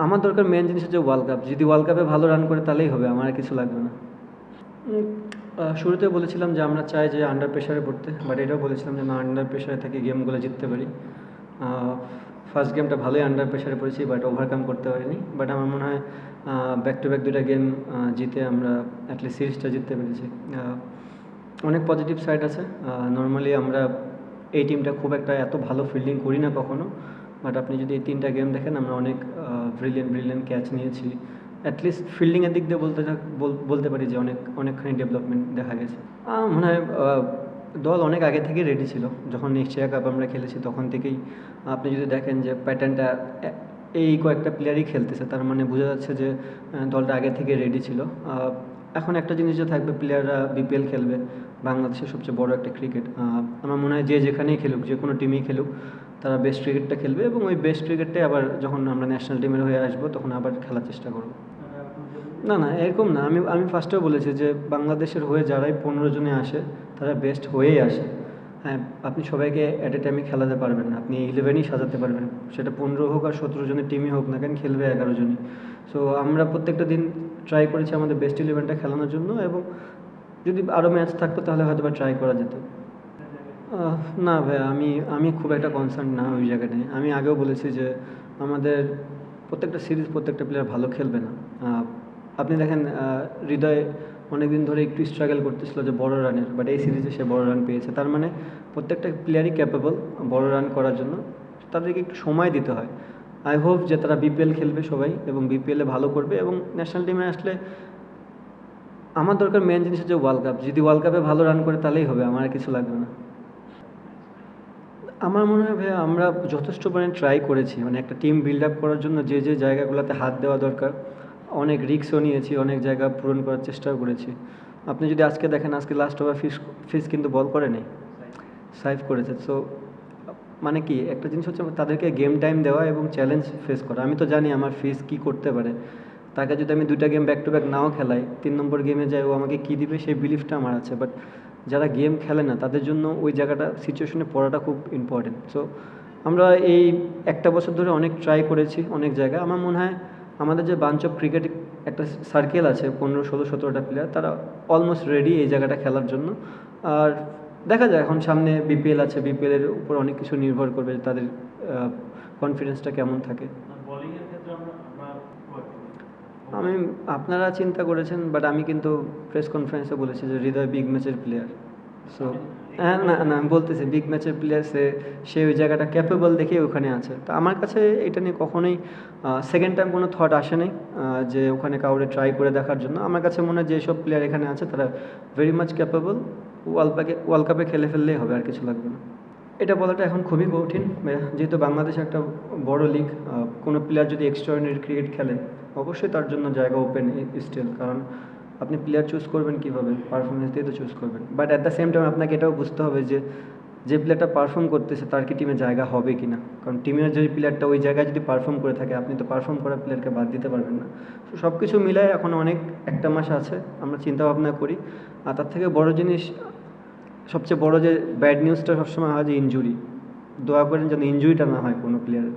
আমার দরকার মেন জিনিস হচ্ছে ওয়ার্ল্ড কাপ। যদি ওয়ার্ল্ড কাপে ভালো রান করে তাহলেই হবে, আমার আর কিছু লাগবে না। শুরুতে বলেছিলাম যে আমরা চাই যে আন্ডার প্রেশারে পড়তে, বাট এটাও বলেছিলাম যে না, আন্ডার প্রেশারে থেকে গেমগুলো জিততে পারি। ফার্স্ট গেমটা ভালোই আন্ডার প্রেশারে পড়েছি, বাট ওভারকাম করতে পারিনি। বাট আমার মনে হয় ব্যাক টু ব্যাক দুটা গেম জিতে আমরা অ্যাটলিস্ট সিরিজটা জিততে পেরেছি। অনেক পজিটিভ সাইড আছে। নর্মালি আমরা এই টিমটা খুব একটা এত ভালো ফিল্ডিং করি না কখনো, বাট আপনি যদি এই 3টা গেম দেখেন আমরা অনেক ব্রিলিয়েন্ট ক্যাচ নিয়েছি। অ্যাটলিস্ট ফিল্ডিংয়ের দিক দিয়ে বলতে পারি যে অনেকখানি ডেভেলপমেন্ট দেখা গেছে। মনে হয় দল অনেক আগে থেকেই রেডি ছিল। যখন এশিয়া কাপ আমরা খেলেছি তখন থেকেই আপনি যদি দেখেন যে প্যাটার্নটা এই কয়েকটা প্লেয়ারই খেলতেছে, তার মানে বোঝা যাচ্ছে যে দলটা আগে থেকে রেডি ছিল। এখন একটা জিনিস যে থাকবে, প্লেয়াররা বিপিএল খেলবে, বাংলাদেশের সবচেয়ে বড় একটা ক্রিকেট। আমার মনে হয় যে যেখানেই খেলুক, যে কোনো টিমেই খেলুক, তারা বেস্ট ক্রিকেটটা খেলবে এবং ওই বেস্ট ক্রিকেটটাই আবার যখন আমরা ন্যাশনাল টিমের হয়ে আসবো তখন আবার খেলার চেষ্টা করব। না এরকম না। আমি ফার্স্টেও বলেছি যে বাংলাদেশের হয়ে যারাই 15 জনে আসে তারা বেস্ট হয়েই আসে। হ্যাঁ, আপনি সবাইকে অ্যাট এ টাইমে খেলাতে পারবেন না, আপনি 11ই সাজাতে পারবেন। সেটা 15 হোক আর 17 জনের টিমই হোক না কেন, খেলবে 11 জনই। সো আমরা প্রত্যেকটা দিন ট্রাই করেছি আমাদের বেস্ট 11টা খেলানোর জন্য, এবং যদি আরও ম্যাচ থাকতো তাহলে হয়তো বা ট্রাই করা যেত। না ভাই, আমি খুব একটা কনসার্ন না ওই জায়গাটায়। আমি আগেও বলেছি যে আমাদের প্রত্যেকটা সিরিজ প্রত্যেকটা প্লেয়ার ভালো খেলবে না। আপনি দেখেন হৃদয় অনেক দিন ধরে একটু স্ট্রাগল করতেছিল যে বড় রানের, বাট এই সিরিজে সে বড় রান পেয়েছে। তার মানে প্রত্যেকটা প্লেয়ারই ক্যাপেবল বড় রান করার জন্য, তাদেরকে একটু সময় দিতে হয়। আই হোপ যে তারা বিপিএল খেলবে সবাই এবং বিপিএলে ভালো করবে, এবং ন্যাশনাল টিমে আসলে আমার দরকার মেন জিনিস হচ্ছে ওয়ার্ল্ড কাপ। যদি ওয়ার্ল্ড কাপে ভালো রান করে তাহলেই হবে, আমার আর কিছু লাগবে না। আমার মনে হয় ভাইয়া আমরা যথেষ্ট পরিমাণে ট্রাই করেছি, মানে একটা টিম বিল্ড আপ করার জন্য যে জায়গাগুলোতে হাত দেওয়া দরকার অনেক রিস্কও নিয়েছি, অনেক জায়গা পূরণ করার চেষ্টাও করেছি। আপনি যদি আজকে দেখেন, আজকে লাস্ট ওভার ফিস কিন্তু বল করে নেই, সাইভ করেছে। সো মানে কি, একটা জিনিস হচ্ছে তাদেরকে গেম টাইম দেওয়া এবং চ্যালেঞ্জ ফেস করা। আমি তো জানি আমার ফিস কি করতে পারে, তাকে যদি আমি 2টা গেম ব্যাক টু ব্যাক নাও খেলাই, 3 নম্বর গেমে যাই ও আমাকে কী দিবে সেই বিলিফটা আমার আছে। বাট যারা গেম খেলে না তাদের জন্য ওই জায়গাটা সিচুয়েশনে পড়াটা খুব ইম্পর্টেন্ট। সো আমরা এই একটা বছর ধরে অনেক ট্রাই করেছি অনেক জায়গায়। আমার মনে হয় আমাদের যে বাঞ্চ অফ ক্রিকেট একটা সার্কেল আছে 15, 16, 17টা প্লেয়ার, তারা অলমোস্ট রেডি এই জায়গাটা খেলার জন্য। আর দেখা যায় এখন সামনে বিপিএল আছে, বিপিএলের উপর অনেক কিছু নির্ভর করবে তাদের কনফিডেন্সটা কেমন থাকে। আমি আপনারা চিন্তা করেছেন, বাট আমি কিন্তু প্রেস কনফারেন্সে বলেছি যে হৃদয় বিগ ম্যাচের প্লেয়ার। সো হ্যাঁ, না আমি বলতেছি বিগ ম্যাচের প্লেয়ার, সে ওই জায়গাটা ক্যাপেবল দেখে ওখানে আছে। তো আমার কাছে এটা নিয়ে কখনোই সেকেন্ড টাইম কোনো থট আসে নাই যে ওখানে কাউরে ট্রাই করে দেখার জন্য। আমার কাছে মনে হয় যেসব প্লেয়ার এখানে আছে তারা ভেরি মাচ ক্যাপেবল। ওয়ার্ল্ড কাপে খেলে ফেললেই হবে, আর কিছু লাগবে না। এটা বলাটা এখন খুবই কঠিন, যেহেতু বাংলাদেশ একটা বড় লিগ। কোনো প্লেয়ার যদি এক্সট্রাঅর্ডিনারি ক্রিকেট খেলে অবশ্যই তার জন্য জায়গা ওপেন স্টিল, কারণ আপনি প্লেয়ার চুজ করবেন কীভাবে, পারফরমেন্স দিয়ে তো চুজ করবেন। But at the same time আপনাকে এটাও বুঝতে হবে যে প্লেয়ারটা পারফর্ম করতেছে তার কি টিমে জায়গা হবে কি না। কারণ টিমের যদি প্লেয়ারটা ওই জায়গায় যদি পারফর্ম করে থাকে, আপনি তো পারফর্ম করা প্লেয়ারকে বাদ দিতে পারবেন না। তো সব কিছু মিলায় এখন অনেক একটা মাস আছে, আমরা চিন্তা ভাবনা করি। আর তার থেকে বড় জিনিস, সবচেয়ে বড় যে ব্যাড নিউজটা সবসময় হয় যে ইনজুরি। দোয়া করেন যেন ইনজুরিটা না হয় কোনো প্লেয়ারের।